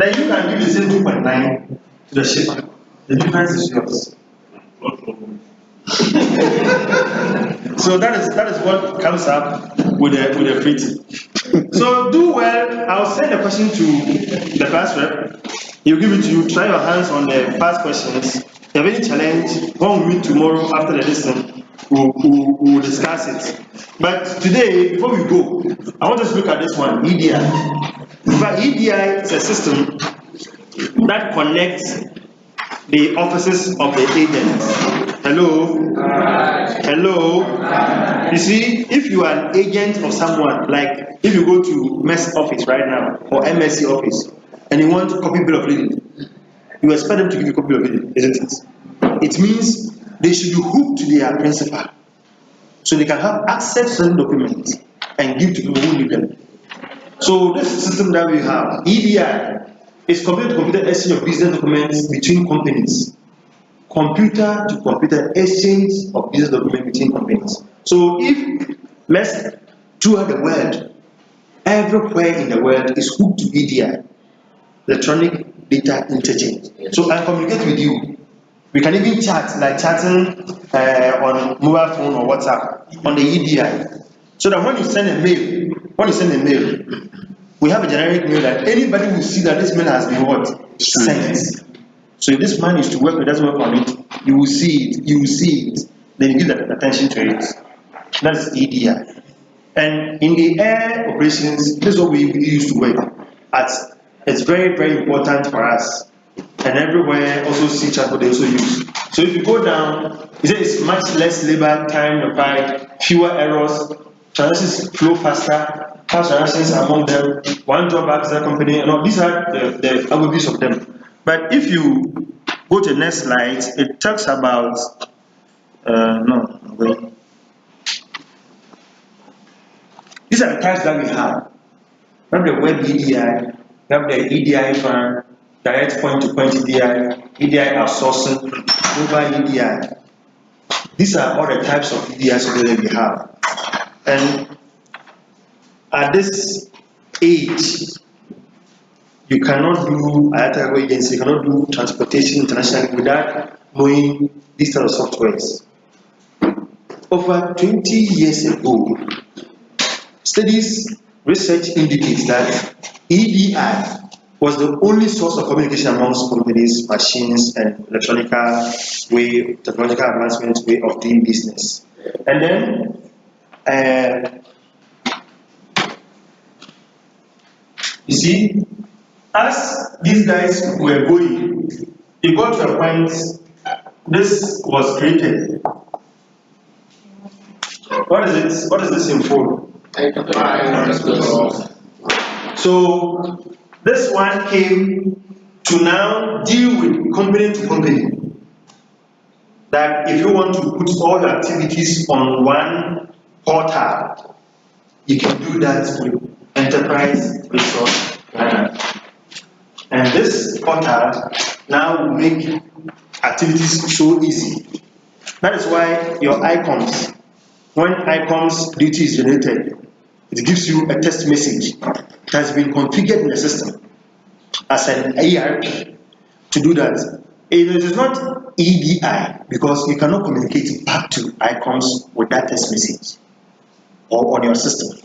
then you can give the same 2.9 to the shipper. The difference is yours. So that is what comes up with the free tip. So do well. I'll send the question to the class rep. He'll give it to you. Try your hands on the past questions. If you have any challenge, when we meet tomorrow after the lesson, we'll discuss it. But today, before we go, I want us to look at this one, EDI. But EDI is a system that connects the offices of the agents. Hello? Hello? You see, if you are an agent of someone, like if you go to MES office right now, or MSC office, and you want to copy bill of lading, you expect them to give you a copy of lading, isn't it? It means they should be hooked to their principal, so they can have access to certain documents and give to people who need them. So this system that we have, EDI, is computer-to-computer exchange of business documents between companies. Computer to computer exchange of business documents between companies. So if let's throughout the world, everywhere in the world is hooked to EDI, electronic data interchange. So I communicate with you. We can even chat, like chatting on mobile phone or WhatsApp on the EDI. So that when you send a mail, we have a generic mail that anybody will see that this mail has been what? Sent. So if this man is to work, doesn't work on it, you will see it, then you give that attention to it. That's EDI. And in the air operations, this is what we used to work at. It's very, very important for us. And everywhere also see chat what they also use. So if you go down, it's much less labor time required, fewer errors, transactions flow faster, fast transactions among them, one job back to that company, and all these are the overviews of them. But if you go to the next slide, it talks about these are the types that we have. We have the web EDI, we have the EDI fan, direct point-to-point EDI, EDI outsourcing, mobile EDI. These are all the types of EDIs that we have. And at this age, you cannot do IATA agency, you cannot do transportation internationally without knowing these type of softwares. Over 20 years ago, studies, research indicates that EDI was the only source of communication amongst companies, machines, and technological advancement way of doing business. And then, you see, as these guys were going, it got to a point, this was created. What is it? What is this in full? So this one came to now deal with company to company. That if you want to put all the activities on one portal, you can do that with enterprise resource planner. And this portal now will make activities so easy. That is why your icons, when icons duty is generated, it gives you a text message. It has been configured in the system as an ERP to do that. It is not EDI because you cannot communicate back to icons with that text message or on your system.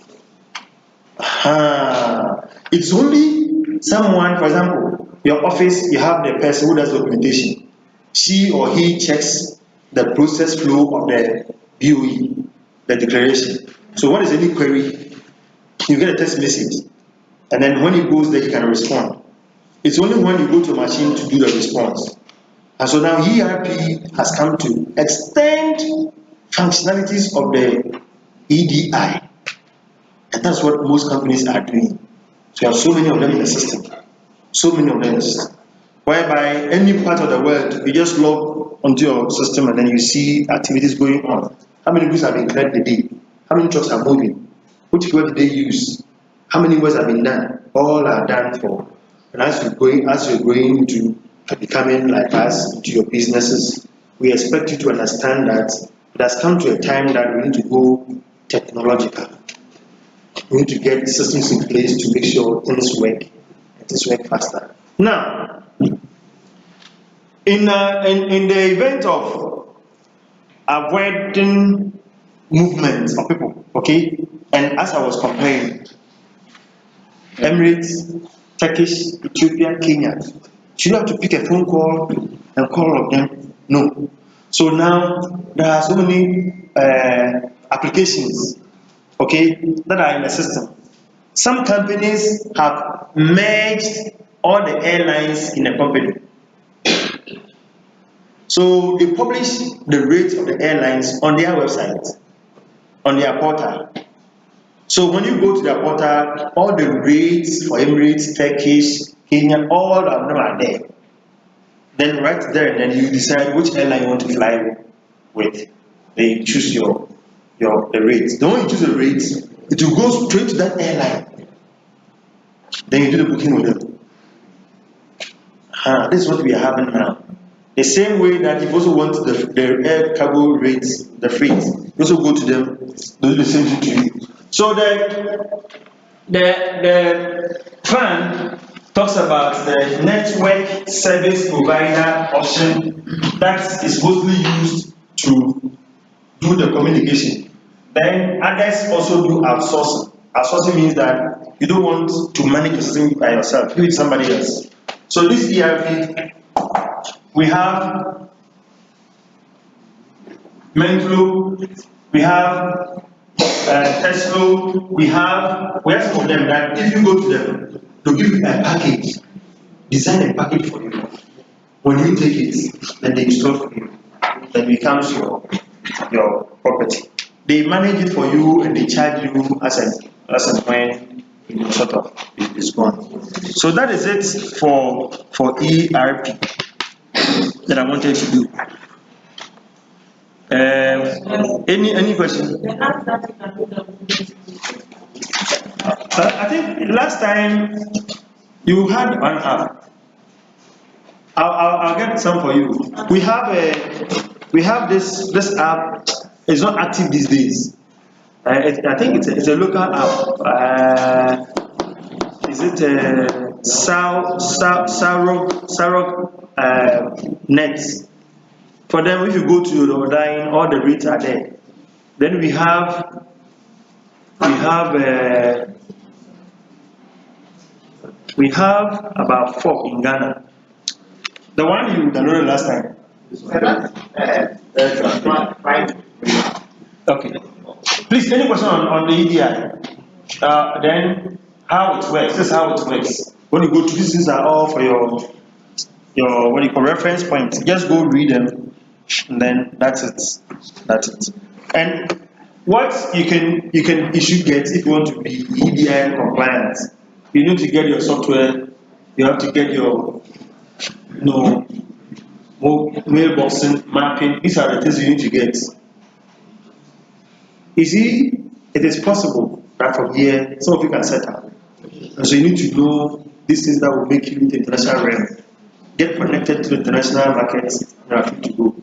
It's only someone, for example, your office, you have the person who does documentation. She or he checks the process flow of the BOE, the declaration. So what is any query? You get a text message, and then when it goes there, you can respond. It's only when you go to a machine to do the response. And so now ERP has come to extend functionalities of the EDI. And that's what most companies are doing. So you have so many of them in the system. So many of them in the system. Whereby any part of the world, you just log onto your system and then you see activities going on. How many goods have been cleared a day? How many trucks are moving? Which fuel did they use? How many works have been done? All are done for. And as you're going into becoming like us, into your businesses, we expect you to understand that it has come to a time that we need to go technological. We need to get systems in place to make sure things work faster. Now, in the event of avoiding movements of people, okay, and as I was comparing Emirates, Turkish, Ethiopia, Kenya, should you have to pick a phone call and call all of them? No. So now there are so many applications, okay, that are in the system. Some companies have merged all the airlines in a company. So they publish the rates of the airlines on their website, on their portal. So when you go to their portal, all the rates for Emirates, Turkish, Kenya, all of them are there. Then right there, and then you decide which airline you want to fly with. Then you choose the rates. Then when you choose the rates, it will go straight to that airline. Then you do the booking with them. This is what we are having now. The same way that if you also want the air cargo rates, the freight, you also go to them, they do the same thing to you. So the plan talks about the network service provider option that is mostly used to do the communication. Then others also do outsourcing. Outsourcing means that you don't want to manage your system by yourself, give it to somebody else. So this ERP, we have Menflow, we have Tesla, we have some of them that if you go to them, they'll give you a package, design a package for you. When you take it, then they install for you. Then it becomes your property. They manage it for you and they charge you as and when sort of it's gone. So that is it for ERP that I wanted to do. Any question? I think last time you had one app. I'll get some for you. We have this app. It's not active these days. I think it's a local app. Is it Sarok Nets? For them, if you go to the online, all the rates are there. Then we have about 4 in Ghana. The one you downloaded last time. Okay. Please, any question on the EDI? Then how it works. This is how it works. When you go to these things are all for your what you call reference points. Just go read them, and then that's it. And what you should get if you want to be EDI compliant, you need to get your software. You have to get your mailboxing, mapping. These are the things you need to get. You see, it is possible that from here some of you can set up. And so you need to know these things that will make you the international realm. Get connected to the international markets and are free to go.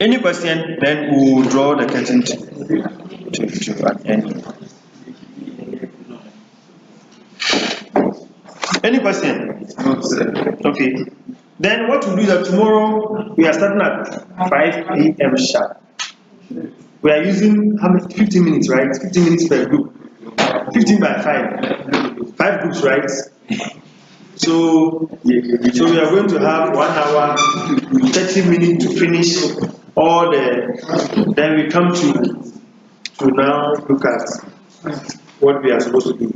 Any question? Then we'll draw the curtain to an end. Any question? Okay. Then what we'll do is that tomorrow we are starting at 5 p.m. sharp. We are using 15 minutes, right? 15 minutes per group. 15 by 5. 5 groups, right? So we are going to have 1 hour, 30 minutes to finish all the. Then we come to now look at what we are supposed to do.